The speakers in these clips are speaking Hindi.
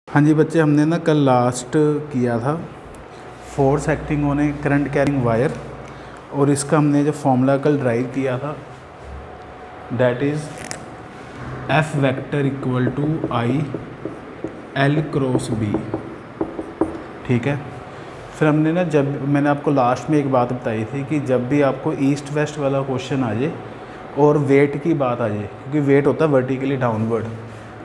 हाँ जी बच्चे, हमने ना कल लास्ट किया था force acting on a current carrying wire, और इसका हमने जो फॉर्मूला कल ड्राइव किया था that is F vector equal to I L cross B. ठीक है, फिर हमने ना, जब मैंने आपको लास्ट में एक बात बताई थी कि जब भी आपको ईस्ट वेस्ट वाला क्वेश्चन आ जाए और वेट की बात आ जाए, क्योंकि वेट होता है वर्टिकली डाउनवर्ड,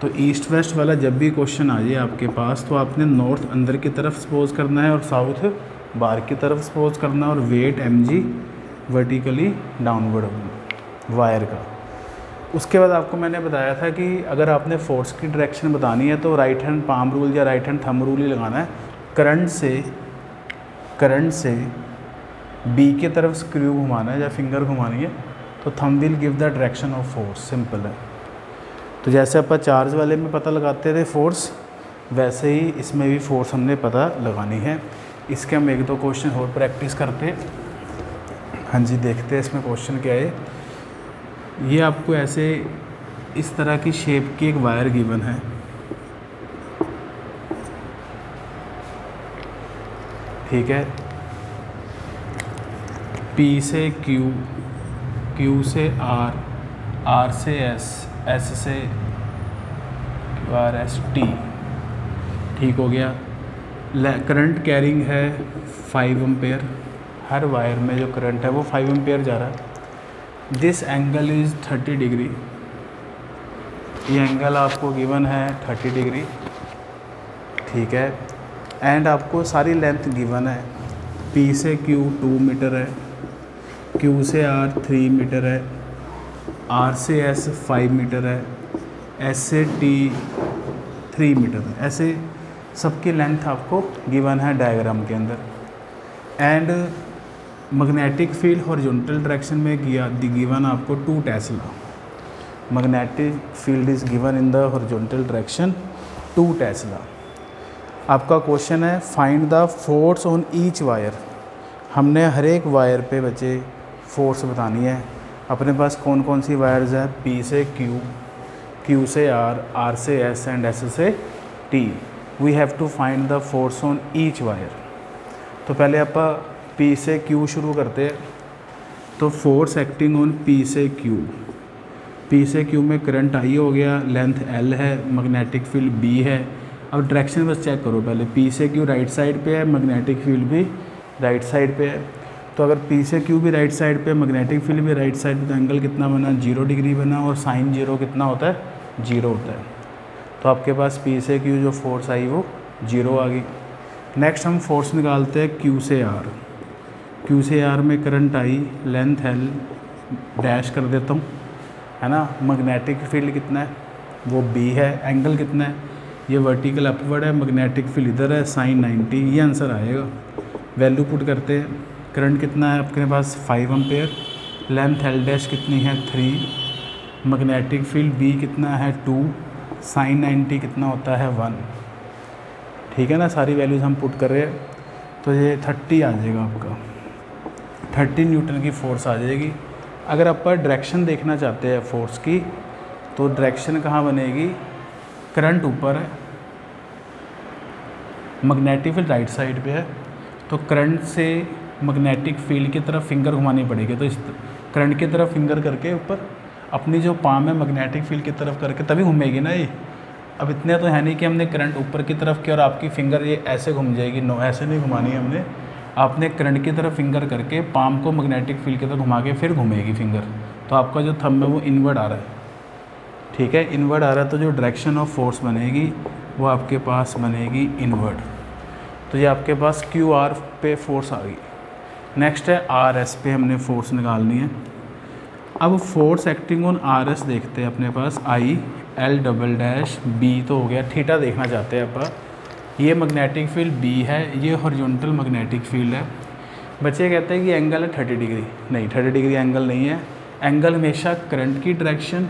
तो ईस्ट वेस्ट वाला जब भी क्वेश्चन आ जाए आपके पास तो आपने नॉर्थ अंदर की तरफ सपोज करना है और साउथ बाहर की तरफ सपोज करना है, और weight mg vertically downward wire का। उसके बाद आपको मैंने बताया था कि अगर आपने फोर्स की डायरेक्शन बतानी है तो राइट हैंड पाम रूल या राइट हैंड थंब रूल ही लगाना है। करंट से बी की तरफ स्क्रू घुमाना है या फिंगर घुमानी है, तो thumb will give the direction of force. Simple है। तो जैसे अपन चार्ज वाले में पता लगाते थे फोर्स, वैसे ही इसमें भी फोर्स हमने पता लगानी है। इसके हम एक दो क्वेश्चन और प्रैक्टिस करते हैं। हाँ जी, देखते हैं इसमें क्वेश्चन क्या है। ये आपको ऐसे इस तरह की शेप की एक वायर गिवन है। ठीक है, P से Q, Q से R, R से S, S से QRS T। ठीक हो गया। करंट कैरिंग है 5 एम्पेयर। हर वायर में जो करंट है वो 5 एम्पेयर जा रहा है। This angle is 30 degree. ये एंगल आपको गिवन है 30 डिग्री। ठीक है, एंड आपको सारी लेंथ गिवन है। P से Q 2 मीटर है, Q से R 3 मीटर है, R से S 5 मीटर है, S से T 3 मीटर है। ऐसे सबकी लेंथ आपको गिवन है डायग्राम के अंदर। And magnetic field horizontal direction में गिवन आपको 2 Tesla. Magnetic field is given in the horizontal direction 2 Tesla. आपका क्वेश्चन है find the force on each wire. हमने हर एक वायर पे बच्चे फोर्स बतानी है। अपने पास कौन कौन सी वायर्स है? P से Q, Q से R, R से S एंड S से T। We have to find the force on each wire. तो पहले आप P से Q शुरू करते हैं। तो फोर्स एक्टिंग ऑन P से Q, P से Q में करंट I हो गया, लेंथ L है, मैग्नेटिक फील्ड B है। अब डायरेक्शन बस चेक करो पहले। P से Q राइट साइड पे है, मैग्नेटिक फील्ड भी राइट साइड पे है। तो अगर P से Q भी राइट साइड पे, मैग्नेटिक फील्ड भी राइट साइड पे, तो एंगल कितना बना? 0 डिग्री बना। और साइन 0 कितना होता है? 0 होता है। तो आपके पास P से Q जो फोर्स आई वो 0 आ गई। नेक्स्ट हम फोर्स निकालते हैं Q से R। Q से R में current I, length L, dash कर देता हूँ, है ना। मैग्नेटिक फील्ड कितना है? वो B है। एंगल कितना है? ये वर्टिकल अपवर्ड है, मैग्नेटिक फील्ड इधर है, साइन 90। ये आंसर आएगा। वैल्यू पुट करते हैं। करंट कितना है आपके पास? 5 एम्पेयर। लेंथ L डैश कितनी है? 3। मैग्नेटिक फील्ड B कितना है? 2। साइन 90 कितना होता है? 1। ठीक है ना, सारी वैल्यूज़ हम पुट कर रहे हैं। तो ये 30 आ जाएगा आपका। 30 न्यूटन की फोर्स आ जाएगी। अगर आप डायरेक्शन देखना चाहते हैं फोर्स की, तो डायरेक्शन कहाँ बनेगी? करंट ऊपर है, मैग्नेटिक फील्ड राइट साइड पे है, तो करंट से मैग्नेटिक फील्ड की तरफ फिंगर घुमानी पड़ेगी। तो इस करंट की तरफ फिंगर करके ऊपर अपनी जो पाम है मैग्नेटिक फील्ड की तरफ करके तभी घूमेगी ना ये। अब इतने तो है नहीं कि हमने करंट ऊपर की तरफ किया और आपकी फिंगर ये ऐसे घूम जाएगी। नो, ऐसे नहीं घुमानी है हमने। आपने करंट की तरफ फिंगर करके पाम को मैग्नेटिक फील्ड की तरफ घुमा के फिर घूमेगी फिंगर। तो आपका जो थंब है वो इनवर्ड आ रहा है। ठीक है, इनवर्ड आ रहा है, तो जो डायरेक्शन ऑफ फोर्स बनेगी वो आपके पास बनेगी इनवर्ड। तो ये आपके पास QR पे फोर्स आ गई। नेक्स्ट है RS पे हमने फोर्स निकालनी है। अब फोर्स एक्टिंग ऑन RS देखते हैं अपने पास। I L double dash B तो हो गया। थीटा देखना चाहते हैं आप। ये मैग्नेटिक फील्ड B है, ये हॉरिजॉन्टल मैग्नेटिक फील्ड है। बच्चे कहते हैं कि एंगल है 30 डिग्री। नहीं, 30 डिग्री एंगल नहीं है। एंगल हमेशा करंट की डायरेक्शन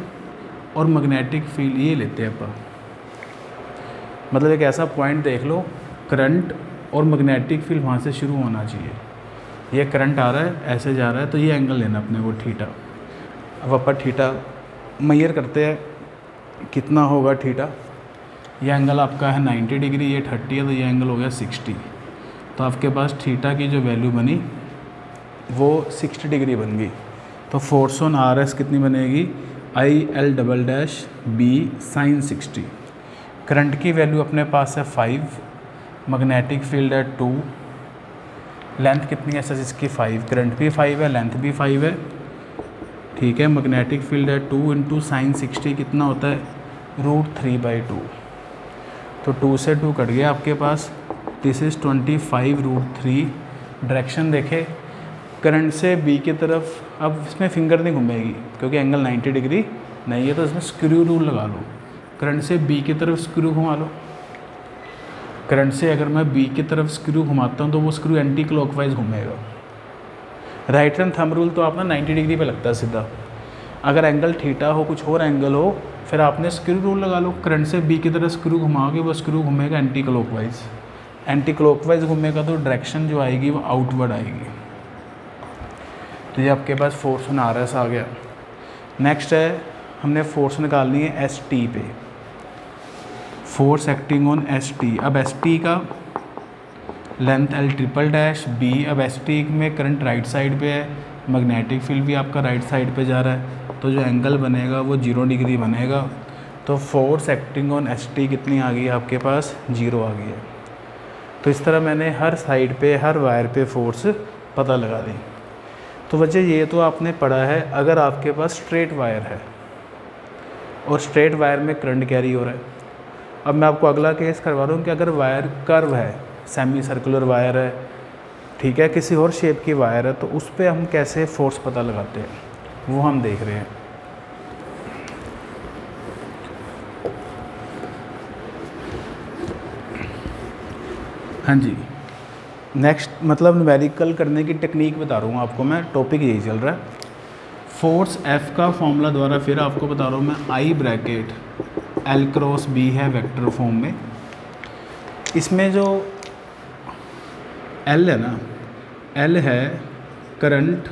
और मैग्नेटिक फील्ड ये लेते हैं अपन। मतलब एक ऐसा पॉइंट देख लो, करंट और मैग्नेटिक फील्ड वहाँ से शुरू होना चाहिए। ये करंट आ रहा है, ऐसे जा रहा है, तो ये एंगल लेना अपने को थीटा। अब अपन थीटा मेजर करते हैं, कितना होगा थीटा। ये एंगल आपका है 90 डिग्री, ये 30 है, तो ये एंगल हो गया 60। तो आपके पास थीटा की जो वैल्यू बनी वो 60 डिग्री बन गई। तो फोर्स ऑन आर एस कितनी बनेगी, IL_B sin 60। करंट की वैल्यू अपने पास है 5, मैग्नेटिक फील्ड है 2, लेंथ कितनी है सर इसकी 5, करंट भी 5 है, लेंथ भी 5 है, ठीक है। मैग्नेटिक फील्ड है 2 इंटू साइन 60 कितना होता है, √3/2। तो 2 से 2 कट गया आपके पास, दिस इज़ 25√3। डायरेक्शन देखे करंट से बी की तरफ, अब इसमें फिंगर नहीं घूमेगी क्योंकि एंगल 90 डिग्री नहीं है, तो इसमें स्क्रू रूल लगा लो। करंट से बी की तरफ स्क्रू घुमा लो। करंट से अगर मैं बी की तरफ स्क्रू घुमाता हूँ तो वो स्क्रू एंटी क्लॉकवाइज घूमेगा। राइट हैंड थंब रूल तो आप ना 90 डिग्री पे लगता है सीधा। अगर एंगल थीटा हो, कुछ और एंगल हो, फिर आपने स्क्रू रूल लगा लो। करंट से बी की तरफ स्क्रू घुमाओगे, वो स्क्रू घूमेगा एंटी क्लॉकवाइज। एंटी क्लॉकवाइज घूमेगा तो डायरेक्शन जो आएगी वो आउटवर्ड आएगी। तो ये आपके पास फोर्स ऑन आर एस आ गया। नेक्स्ट है, हमने फोर्स निकालनी है एस टी पे, force acting on S T. अब एस टी का लेंथ L_, B। अब एस टी में करंट राइट साइड पे है, मैग्नेटिक फील्ड भी आपका राइट साइड पे जा रहा है, तो जो एंगल बनेगा वो 0 डिग्री बनेगा। तो force acting on S T कितनी आ गई आपके पास, 0 आ गई है। तो इस तरह मैंने हर साइड पे, हर वायर पे फोर्स पता लगा दी। तो बच्चे ये तो आपने पढ़ा है अगर आपके पास स्ट्रेट वायर है और स्ट्रेट वायर में करंट कैरी हो रहा है। अब मैं आपको अगला केस करवा रहा हूँ कि अगर वायर कर्व है, सेमी सर्कुलर वायर है, ठीक है, किसी और शेप की वायर है, तो उस पर हम कैसे फोर्स पता लगाते हैं वो हम देख रहे हैं। हाँ जी, नेक्स्ट मतलब न्यूमेरिकल करने की टेक्निक बता रहा हूँ आपको मैं, टॉपिक यही चल रहा है। फोर्स F का फॉर्मूला द्वारा फिर आपको बता रहा हूँ मैं, I_L×B है वेक्टर फॉर्म में। इसमें जो L है ना, L है करंट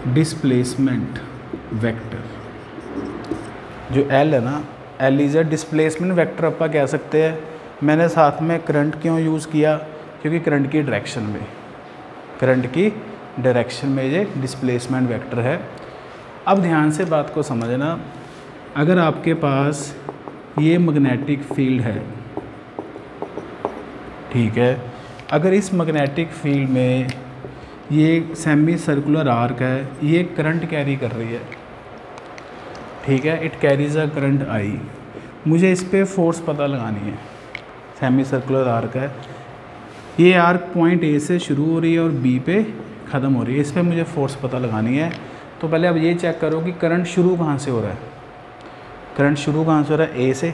डिस्प्लेसमेंट वेक्टर। जो L है ना, L is a displacement vector आप कह सकते हैं। मैंने साथ में करंट क्यों यूज़ किया, क्योंकि करंट की डायरेक्शन में ये डिस्प्लेसमेंट वेक्टर है। अब ध्यान से बात को समझना, अगर आपके पास ये मैग्नेटिक फील्ड है, ठीक है, अगर इस मैग्नेटिक फील्ड में ये सेमी सर्कुलर आर्क है, ये करंट कैरी कर रही है, ठीक है, it carries a current I। मुझे इस पर फोर्स पता लगानी है। सेमी सर्कुलर आर्क है, ये आर्क पॉइंट A से शुरू हो रही है और B पे ख़त्म हो रही है, इस पर मुझे फोर्स पता लगानी है। तो पहले अब ये चेक करो कि करंट शुरू कहाँ से हो रहा है। करंट शुरू कहाँ से हो रहा है, A से,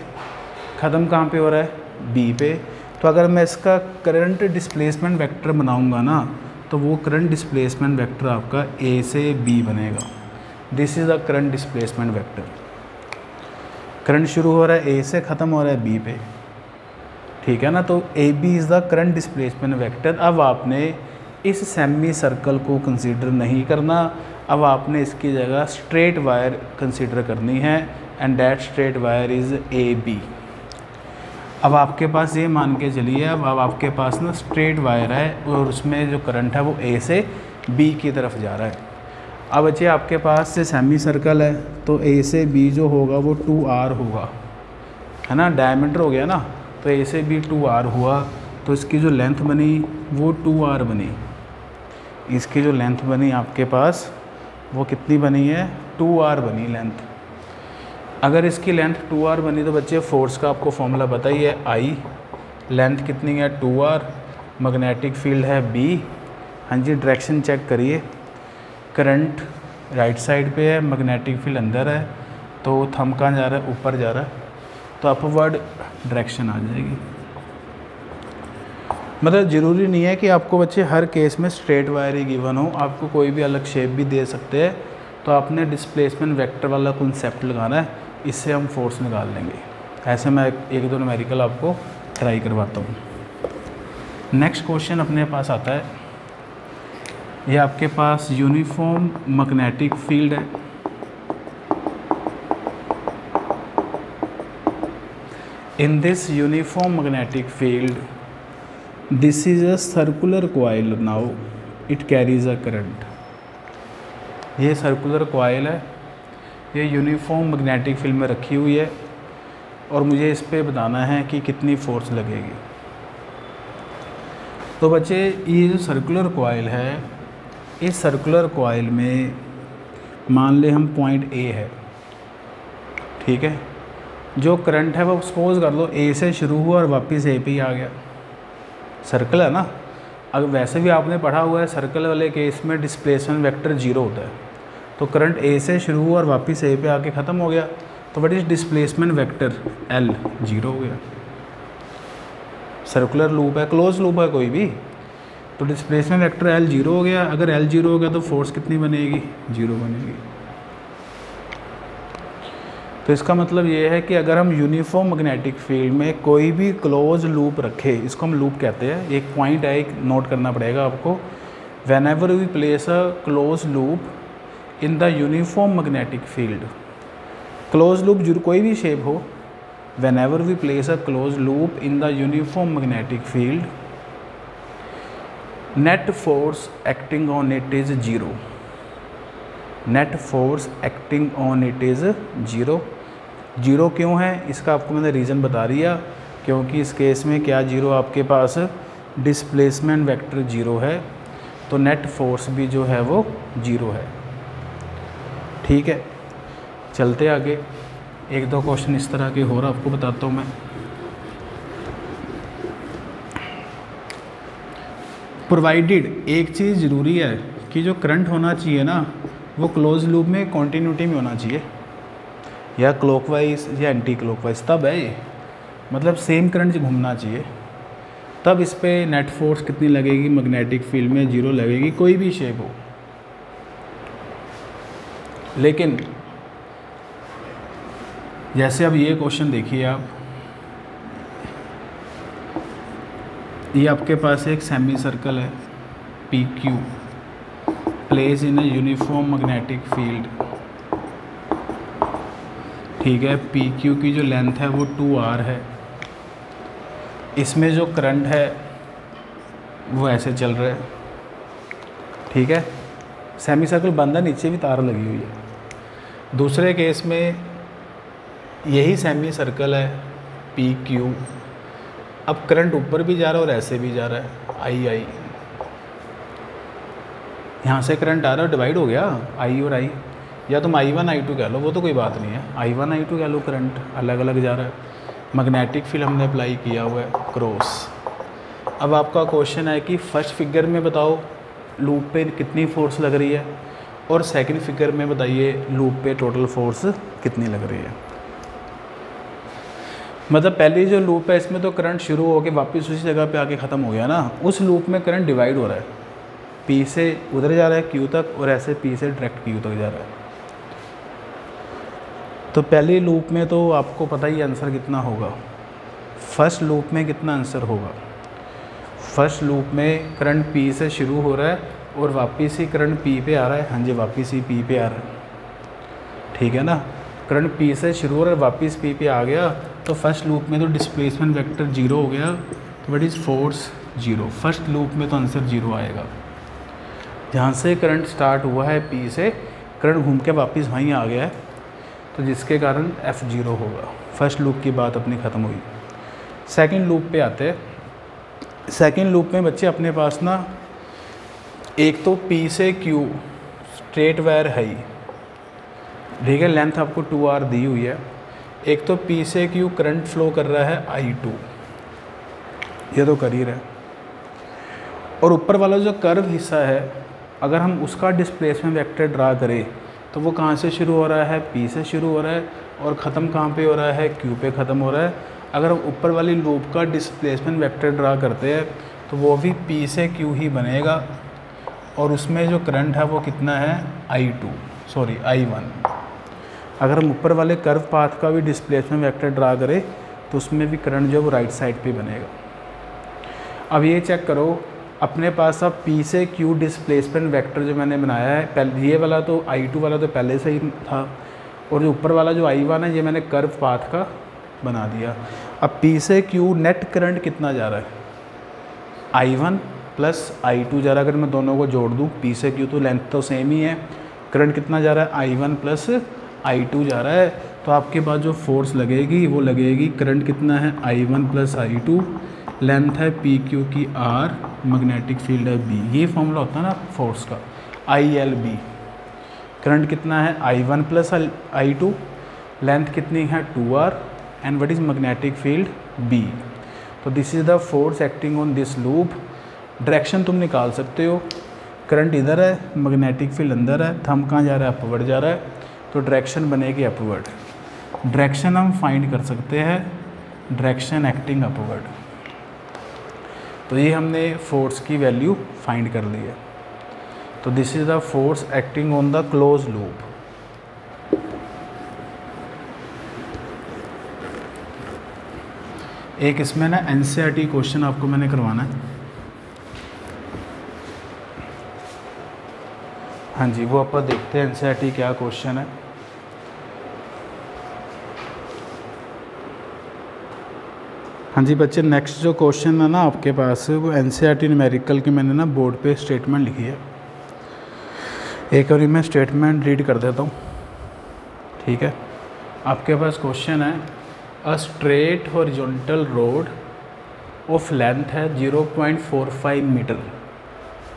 ख़त्म कहाँ पे हो रहा है, B पे। तो अगर मैं इसका करंट डिस्प्लेसमेंट वेक्टर बनाऊंगा ना, तो वो करंट डिस्प्लेसमेंट वेक्टर आपका A से B बनेगा। This is the current displacement vector. Current शुरू हो रहा है A से, ख़त्म हो रहा है B पे, ठीक है ना। तो AB is the current displacement vector. अब आपने इस सेमी सर्कल को कंसीडर नहीं करना, अब आपने इसकी जगह स्ट्रेट वायर कंसीडर करनी है, and that straight wire is AB। अब आपके पास ये मान के चलिए, अब आपके पास ना स्ट्रेट वायर है और उसमें जो करंट है वो A से B की तरफ जा रहा है। अब बच्चे आपके पास से सेमी सर्कल है, तो A से B जो होगा वो 2R होगा, है ना, डायमीटर हो गया ना, तो A से B 2R हुआ। तो इसकी जो लेंथ बनी वो 2R बनी। इसकी जो लेंथ बनी आपके पास वो कितनी बनी है, 2R बनी लेंथ। अगर इसकी लेंथ 2R बनी तो बच्चे फोर्स का आपको फॉर्मूला पता ही है, I, लेंथ कितनी है 2R, मैग्नेटिक फील्ड है B। हाँ जी, डायरेक्शन चेक करिए, करंट राइट साइड पे है, मैग्नेटिक फील्ड अंदर है, तो थंब कहाँ जा रहा है, ऊपर जा रहा है, तो अपवर्ड डायरेक्शन आ जाएगी। मतलब ज़रूरी नहीं है कि आपको बच्चे हर केस में स्ट्रेट वायर ही गिवन हो, आपको कोई भी अलग शेप भी दे सकते हैं। तो आपने डिस्प्लेसमेंट वेक्टर वाला कॉन्सेप्ट लगाना है, इससे हम फोर्स निकाल लेंगे। ऐसे मैं एक दो न्यूमेरिकल आपको ट्राई करवाता हूँ। नेक्स्ट क्वेश्चन अपने पास आता है, ये आपके पास यूनिफॉर्म मैग्नेटिक फील्ड है। In this uniform magnetic field, this is a circular coil. Now it carries a current. ये सर्कुलर कॉइल है, ये यूनिफॉर्म मैग्नेटिक फील्ड में रखी हुई है और मुझे इस पे बताना है कि कितनी फोर्स लगेगी। तो बच्चे ये जो सर्कुलर कॉइल है, इस सर्कुलर कॉइल में मान ले हम पॉइंट ए है, ठीक है। जो करंट है वो सपोज कर लो ए से शुरू हुआ और वापस ए पे ही आ गया। सर्कल है ना, अगर वैसे भी आपने पढ़ा हुआ है सर्कल वाले केस में डिस्प्लेसमेंट वेक्टर जीरो होता है। तो करंट ए से शुरू हुआ और वापस ए पे आके ख़त्म हो गया, तो what is displacement vector L, zero हो गया। सर्कुलर लूप है, क्लोज लूप है कोई भी, तो डिस्प्लेसमेंट वेक्टर एल जीरो हो गया। अगर एल जीरो हो गया तो फोर्स कितनी बनेगी, जीरो बनेगी। तो इसका मतलब ये है कि अगर हम यूनिफॉर्म मैग्नेटिक फील्ड में कोई भी क्लोज लूप रखे, इसको हम लूप कहते हैं, एक पॉइंट है, एक नोट करना पड़ेगा आपको। Whenever we place a close loop in the uniform magnetic field, close loop जो कोई भी शेप हो, whenever we place a close loop in the uniform magnetic field, net force acting on it is zero. Net force acting on it is zero. Zero क्यों है इसका आपको मैंने रीज़न बता दिया, क्योंकि इस केस में क्या जीरो, आपके पास डिस्प्लेसमेंट वेक्टर जीरो है, तो नेट फोर्स भी जो है वो जीरो है। ठीक है, चलते आगे। एक दो क्वेश्चन इस तरह के और आपको बताता हूँ मैं। प्रोवाइडेड, एक चीज़ ज़रूरी है कि जो करंट होना चाहिए ना वो क्लोज लूप में कॉन्टीन्यूटी में होना चाहिए, या क्लॉकवाइज या एंटी क्लॉकवाइज, तब है ये, मतलब सेम करंट घूमना चाहिए, तब इस पे नेट फोर्स कितनी लगेगी मैग्नेटिक फील्ड में, जीरो लगेगी, कोई भी शेप हो। लेकिन जैसे अब ये क्वेश्चन देखिए आप, ये आपके पास एक सेमी सर्कल है P Q, place in a uniform magnetic field, ठीक है। पी क्यू की जो लेंथ है वो 2r है। इसमें जो करंट है वो ऐसे चल रहा है, ठीक है। सेमी सर्कल बंद है, नीचे भी तार लगी हुई है। दूसरे केस में यही सेमी सर्कल है पी क्यू, अब करंट ऊपर भी जा रहा है और ऐसे भी जा रहा है, आई यहाँ से करंट आ रहा है, डिवाइड हो गया आई और आई, या तुम I1 I2 कह लो, वो तो कोई बात नहीं है, I1 I2 कह लो, करंट अलग अलग जा रहा है। मैग्नेटिक फील्ड हमने अप्लाई किया हुआ है क्रॉस। अब आपका क्वेश्चन है कि फर्स्ट फिगर में बताओ लूप पे कितनी फोर्स लग रही है, और सेकंड फिगर में बताइए लूप पे टोटल फोर्स कितनी लग रही है। मतलब पहली जो लूप है इसमें तो करंट शुरू होकर वापस उसी जगह पे आके ख़त्म हो गया ना, उस लूप में करंट डिवाइड हो रहा है, पी से उधर जा रहा है क्यू तक, और ऐसे पी से डायरेक्ट क्यू तक जा रहा है। तो पहली लूप में तो आपको पता ही आंसर कितना होगा। फर्स्ट लूप में कितना आंसर होगा, फर्स्ट लूप में करंट पी से शुरू हो रहा है और वापस ही करंट पी पे आ रहा है, हाँ जी वापस ही पी पे आ रहा है, ठीक है ना। करंट पी से शुरू हो रहा है, वापस पी पे आ गया, तो फर्स्ट लूप में तो डिस्प्लेसमेंट वेक्टर जीरो हो गया, तो what is force, zero. First loop में तो आंसर जीरो आएगा। जहाँ से करंट स्टार्ट हुआ है पी से, करंट घूम के वापस वहीं आ गया है, तो जिसके कारण एफ जीरो होगा। फर्स्ट लूप की बात अपनी ख़त्म हुई। सेकंड लूप पे आते हैं। सेकंड लूप में बच्चे अपने पास ना एक तो पी से क्यू स्ट्रेट वायर है ही, ठीक है, लेंथ आपको 2r दी हुई है। एक तो पी से क्यू करंट फ्लो कर रहा है I2, ये तो कर ही रहा है, और ऊपर वाला जो कर्व हिस्सा है अगर हम उसका डिस्प्लेसमेंट वेक्टर ड्रा करें तो वो कहाँ से शुरू हो रहा है, पी से शुरू हो रहा है, और ख़त्म कहाँ पे हो रहा है, क्यू पे ख़त्म हो रहा है। अगर हम ऊपर वाली लूप का डिस्प्लेसमेंट वेक्टर ड्रा करते हैं तो वो भी पी से क्यू ही बनेगा, और उसमें जो करंट है वो कितना है, I1। अगर हम ऊपर वाले कर्व पाथ का भी डिस्प्लेसमेंट वेक्टर ड्रा करें तो उसमें भी करंट जो वो राइट साइड पे बनेगा। अब ये चेक करो, अपने पास अब पी से क्यू डिस्प्लेसमेंट वेक्टर जो मैंने बनाया है, पहले ये वाला तो I2 वाला तो पहले से ही था, और जो ऊपर वाला जो I1 है ये मैंने कर्व पाथ का बना दिया। अब P से Q नेट करंट कितना जा रहा है, I1 प्लस I2 जा रहा है। अगर मैं दोनों को जोड़ दूँ P से Q, तो लेंथ तो सेम ही है, करंट कितना जा रहा है I1 प्लस I2 जा रहा है। तो आपके पास जो फोर्स लगेगी वो लगेगी, करंट कितना है I1 प्लस I2, लेंथ है PQ की R, मैग्नेटिक फील्ड है B। ये फॉर्मूला होता है ना फोर्स का, ILB। करंट कितना है I1 प्लस I2, लेंथ कितनी है 2R, and what is magnetic field B। तो this is the force acting on this loop. Direction तुम निकाल सकते हो, करंट इधर है, मैग्नेटिक फील्ड अंदर है, थंब कहाँ जा रहा है, अपवर्ड जा रहा है, तो डायरेक्शन बनेगी अपवर्ड। डायरेक्शन हम फाइंड कर सकते हैं, डायरेक्शन एक्टिंग अपवर्ड। तो ये हमने फोर्स की वैल्यू फाइंड कर ली है। तो this is the force acting on the close loop. एक इसमें ना NCERT क्वेश्चन आपको मैंने करवाना है, हाँ जी, वो आप देखते हैं NCERT क्या क्वेश्चन है। हाँ जी बच्चे, नेक्स्ट जो क्वेश्चन है ना आपके पास, वो NCERT न्यूमेरिकल की मैंने ना बोर्ड पे स्टेटमेंट लिखी है। एक बार मैं स्टेटमेंट रीड कर देता हूँ, ठीक है। आपके पास क्वेश्चन है, a straight horizontal road of length है 0.45 मीटर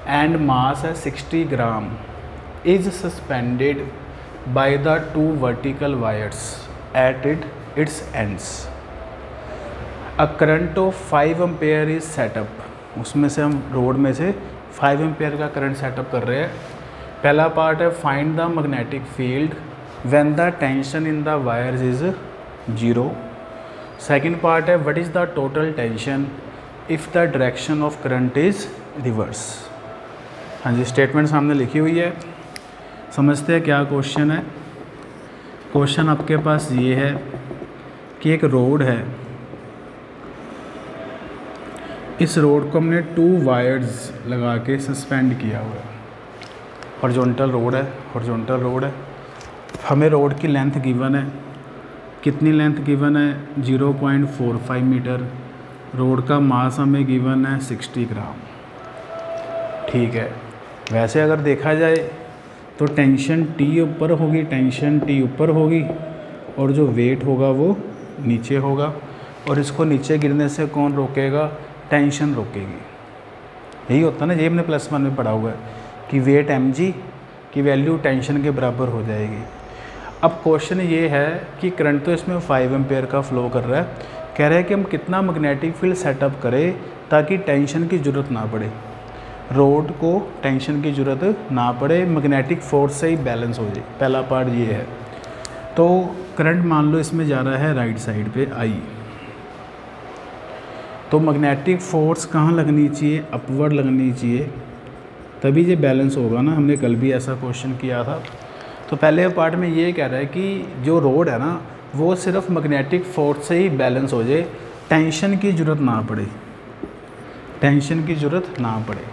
एंड मास है 60 gram is suspended by the 2 vertical wires at its ends. A current of 5 ampere is setup. उसमें से हम रोड में से 5 एम्पेयर का करंट सेटअप कर रहे हैं। पहला पार्ट है, find the magnetic field when the tension in the wires is 0। Second part है, what is the total tension if the direction of current is reverse. हाँ जी, स्टेटमेंट सामने लिखी हुई है, समझते हैं क्या क्वेश्चन है। क्वेश्चन आपके पास ये है कि एक रोड है, इस रोड को हमने 2 वायर्स लगा के सस्पेंड किया हुआ है। हॉरिजॉन्टल रोड है, हॉरिजॉन्टल रोड है। हमें रोड की लेंथ गिवन है, कितनी लेंथ गिवन है 0.45 मीटर। रोड का मास हमें गिवन है 60 ग्राम, ठीक है। वैसे अगर देखा जाए तो टेंशन T ऊपर होगी, टेंशन T ऊपर होगी, और जो वेट होगा वो नीचे होगा, और इसको नीचे गिरने से कौन रोकेगा, टेंशन रोकेगी। यही होता है ना, ये हमने +1 में पढ़ा हुआ है कि वेट mg की वैल्यू टेंशन के बराबर हो जाएगी। अब क्वेश्चन ये है कि करंट तो इसमें 5 एम्पेयर का फ्लो कर रहा है, कह रहे हैं कि हम कितना मैग्नेटिक फील्ड सेटअप करें ताकि टेंशन की ज़रूरत ना पड़े, रोड को टेंशन की ज़रूरत ना पड़े, मैग्नेटिक फोर्स से ही बैलेंस हो जाए। पहला पार्ट ये है। तो करंट मान लो इसमें जा रहा है राइट साइड पे I, तो मैग्नेटिक फोर्स कहाँ लगनी चाहिए, अपवर्ड लगनी चाहिए, तभी ये बैलेंस होगा ना। हमने कल भी ऐसा क्वेश्चन किया था। तो पहले पार्ट में ये कह रहा है कि जो रोड है ना वो सिर्फ मैग्नेटिक फोर्स से ही बैलेंस हो जाए, टेंशन की ज़रूरत ना पड़े, टेंशन की ज़रूरत ना पड़े।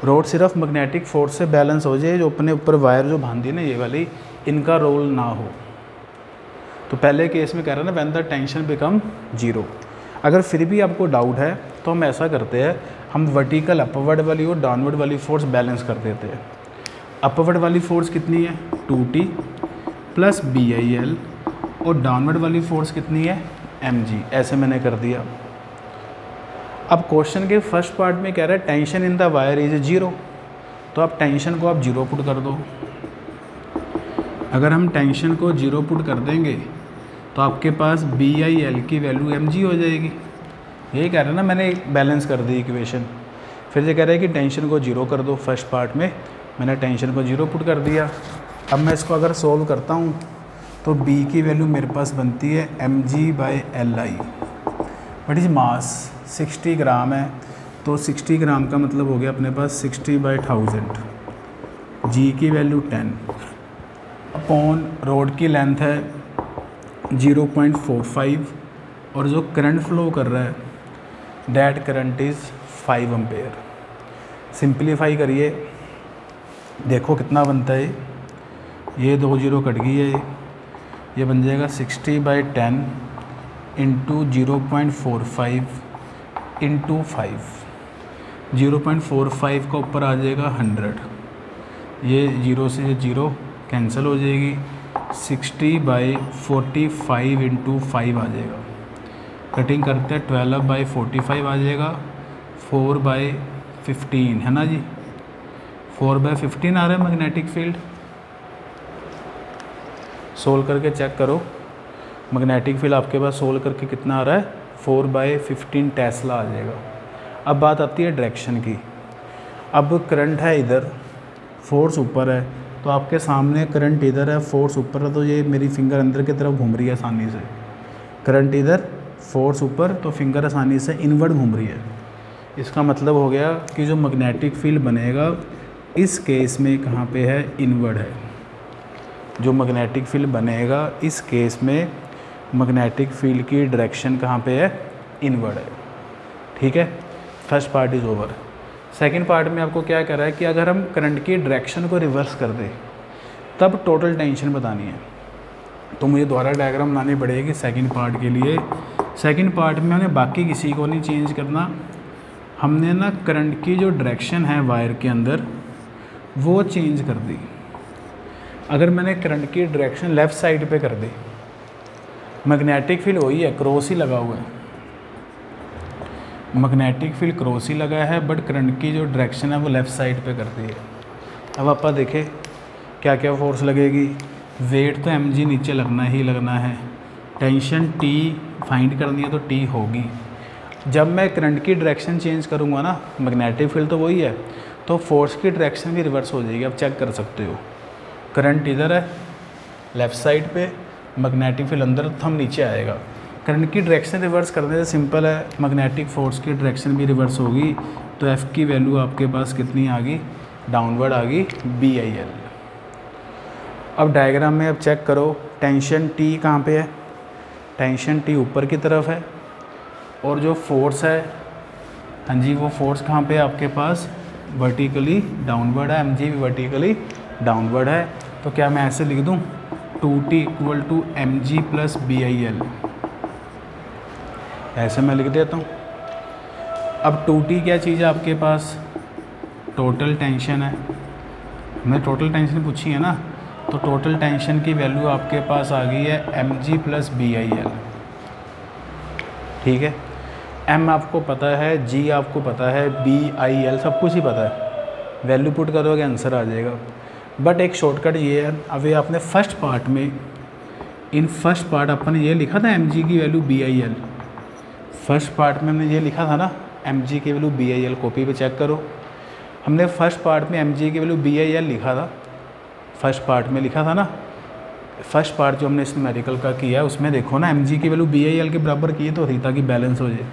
रोड सिर्फ मैग्नेटिक फोर्स से बैलेंस हो जाए, जो अपने ऊपर वायर जो बांधी है ना ये वाली, इनका रोल ना हो। तो पहले केस में कह रहा है ना, व्हेन द टेंशन बिकम 0। अगर फिर भी आपको डाउट है तो हम ऐसा करते हैं, हम वर्टिकल अपवर्ड वाली और डाउनवर्ड वाली फोर्स बैलेंस कर देते हैं। अपवर्ड वाली फोर्स कितनी है 2T प्लस BIL, और डाउनवर्ड वाली फोर्स कितनी है mg। ऐसे मैंने कर दिया। अब क्वेश्चन के फर्स्ट पार्ट में कह रहा है tension in the wire is 0, तो आप टेंशन को आप 0 पुट कर दो। अगर हम टेंशन को 0 पुट कर देंगे तो आपके पास BIL की वैल्यू mg हो जाएगी। यही कह रहा है ना, मैंने बैलेंस कर दी इक्वेशन। फिर ये कह रहा है कि टेंशन को 0 कर दो। फर्स्ट पार्ट में मैंने टेंशन को 0 पुट कर दिया। अब मैं इसको अगर सोल्व करता हूँ तो B की वैल्यू मेरे पास बनती है mg/li। बट इज मास 60 ग्राम है, तो 60 ग्राम का मतलब हो गया अपने पास 60/1000। G की वैल्यू 10 अपॉन रोड की लेंथ है 0.45, और जो करंट फ्लो कर रहा है that current is 5 ampere. Simplify करिए, देखो कितना बनता है। ये 2 0 कट गई है, ये बन जाएगा 60/10 इंटू 0.45 इंटू 5, 0.45 का ऊपर आ जाएगा 100, ये 0 से 0 कैंसिल हो जाएगी, 60/45 इंटू 5 आ जाएगा। कटिंग करते हैं 12/45 आ जाएगा, 4/15 है ना जी, 4/15 आ रहा है मैग्नेटिक फील्ड। सोल्व करके चेक करो मैग्नेटिक फील्ड आपके पास सोल्व करके कितना आ रहा है, 4/15 टेस्ला आ जाएगा। अब बात आती है डायरेक्शन की। अब करंट है इधर, फोर्स ऊपर है, तो आपके सामने करंट इधर है, फोर्स ऊपर है, तो ये मेरी फिंगर अंदर की तरफ घूम रही है आसानी से। करंट इधर, फोर्स ऊपर, तो फिंगर आसानी से इनवर्ड घूम रही है। इसका मतलब हो गया कि जो मैग्नेटिक फील्ड बनेगा इस केस में कहाँ पे है, इनवर्ड है। जो मैग्नेटिक फील्ड बनेगा इस केस में मैग्नेटिक फील्ड की डायरेक्शन कहाँ पे है, इनवर्ड है। ठीक है, first part is over. Second part में आपको क्या कह रहा है कि अगर हम करंट की डायरेक्शन को रिवर्स कर दें तब टोटल टेंशन बतानी है। तो मुझे दोबारा डायग्राम बनानी पड़ेगी सेकंड पार्ट के लिए। सेकंड पार्ट में हमने बाकी किसी को नहीं चेंज करना, हमने ना करंट की जो डायरेक्शन है वायर के अंदर वो चेंज कर दी। अगर मैंने करंट की डायरेक्शन लेफ़्ट साइड पे कर दी, मैग्नेटिक फील्ड वही है, क्रॉस ही लगा हुआ है, मैग्नेटिक फील्ड क्रॉस ही लगा है, बट करंट की जो डायरेक्शन है वो लेफ़्ट साइड पे कर दी है। अब आप देखें क्या क्या फोर्स लगेगी। वेट तो mg नीचे लगना ही लगना है, टेंशन T फाइंड करनी है तो T होगी। जब मैं करंट की डायरेक्शन चेंज करूँगा ना, मैग्नेटिक फील्ड तो वही है, तो फोर्स की डायरेक्शन भी रिवर्स हो जाएगी। आप चेक कर सकते हो, करंट इधर है लेफ़्ट साइड पे, मैग्नेटिक फील्ड अंदर, तो हम नीचे आएगा। करंट की डायरेक्शन रिवर्स करने से सिंपल है, मैग्नेटिक फोर्स की डायरेक्शन भी रिवर्स होगी, तो F की वैल्यू आपके पास कितनी आ गई, डाउनवर्ड आ गई, BIL। अब डायग्राम में अब चेक करो, टेंशन T कहाँ पे है, टेंशन T ऊपर की तरफ है, और जो फोर्स है, हाँ जी, वो फोर्स कहाँ पे है आपके पास, वर्टिकली डाउनवर्ड है, mg भी वर्टिकली डाउनवर्ड है। तो क्या मैं ऐसे लिख दूँ, 2T = mg + BIL, ऐसे मैं लिख देता हूँ। अब 2T क्या चीज़ है आपके पास, टोटल टेंशन है, हमने टोटल टेंशन पूछी है ना, तो टोटल टेंशन की वैल्यू आपके पास आ गई है mg + BIL। ठीक है, m आपको पता है, g आपको पता है, BIL सब कुछ ही पता है, वैल्यू पुट करोगे आंसर आ जाएगा। बट एक शॉर्टकट ये है, अभी आपने फर्स्ट पार्ट में, इन फर्स्ट पार्ट अपन ये लिखा था mg की वैल्यू BIL, फर्स्ट पार्ट में हमने ये लिखा था ना mg की वैल्यू BIL, कॉपी पे चेक करो, हमने फर्स्ट पार्ट में mg की वैल्यू BIL लिखा था, फर्स्ट पार्ट में लिखा था ना, फर्स्ट पार्ट जो हमने इस न्यूमेरिकल का किया है उसमें देखो ना, mg की वैल्यू BIL के बराबर की तो थी ताकि बैलेंस हो जाए।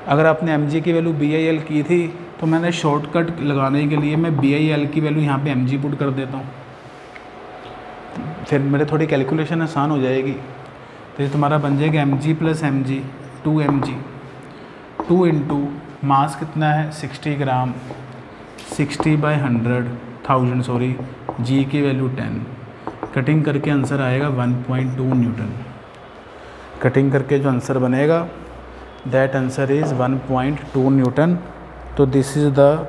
अगर आपने mg की वैल्यू BIL की थी तो मैंने शॉर्टकट लगाने के लिए मैं BIL की वैल्यू यहाँ पे mg पुट कर देता हूँ, फिर मेरे थोड़ी कैलकुलेशन आसान हो जाएगी। तो ये तुम्हारा बन जाएगा mg + mg 2mg, 2 into mass कितना है 60 ग्राम, 60/100,000 सॉरी, g की वैल्यू 10, कटिंग करके आंसर आएगा 1.2 न्यूटन। कटिंग करके जो आंसर बनेगा दैट आंसर इज़ 1.2 न्यूटन। तो this is the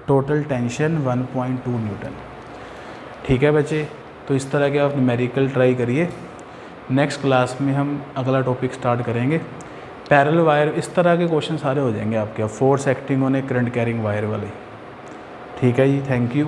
total tension 1.2 Newton. ठीक है बच्चे, तो इस तरह के आप न्यूमेरिकल ट्राई करिए। नेक्स्ट क्लास में हम अगला टॉपिक स्टार्ट करेंगे, पैरेलल वायर। इस तरह के क्वेश्चन सारे हो जाएंगे आपके, force acting on a current carrying wire वाले। ठीक है जी, थैंक यू।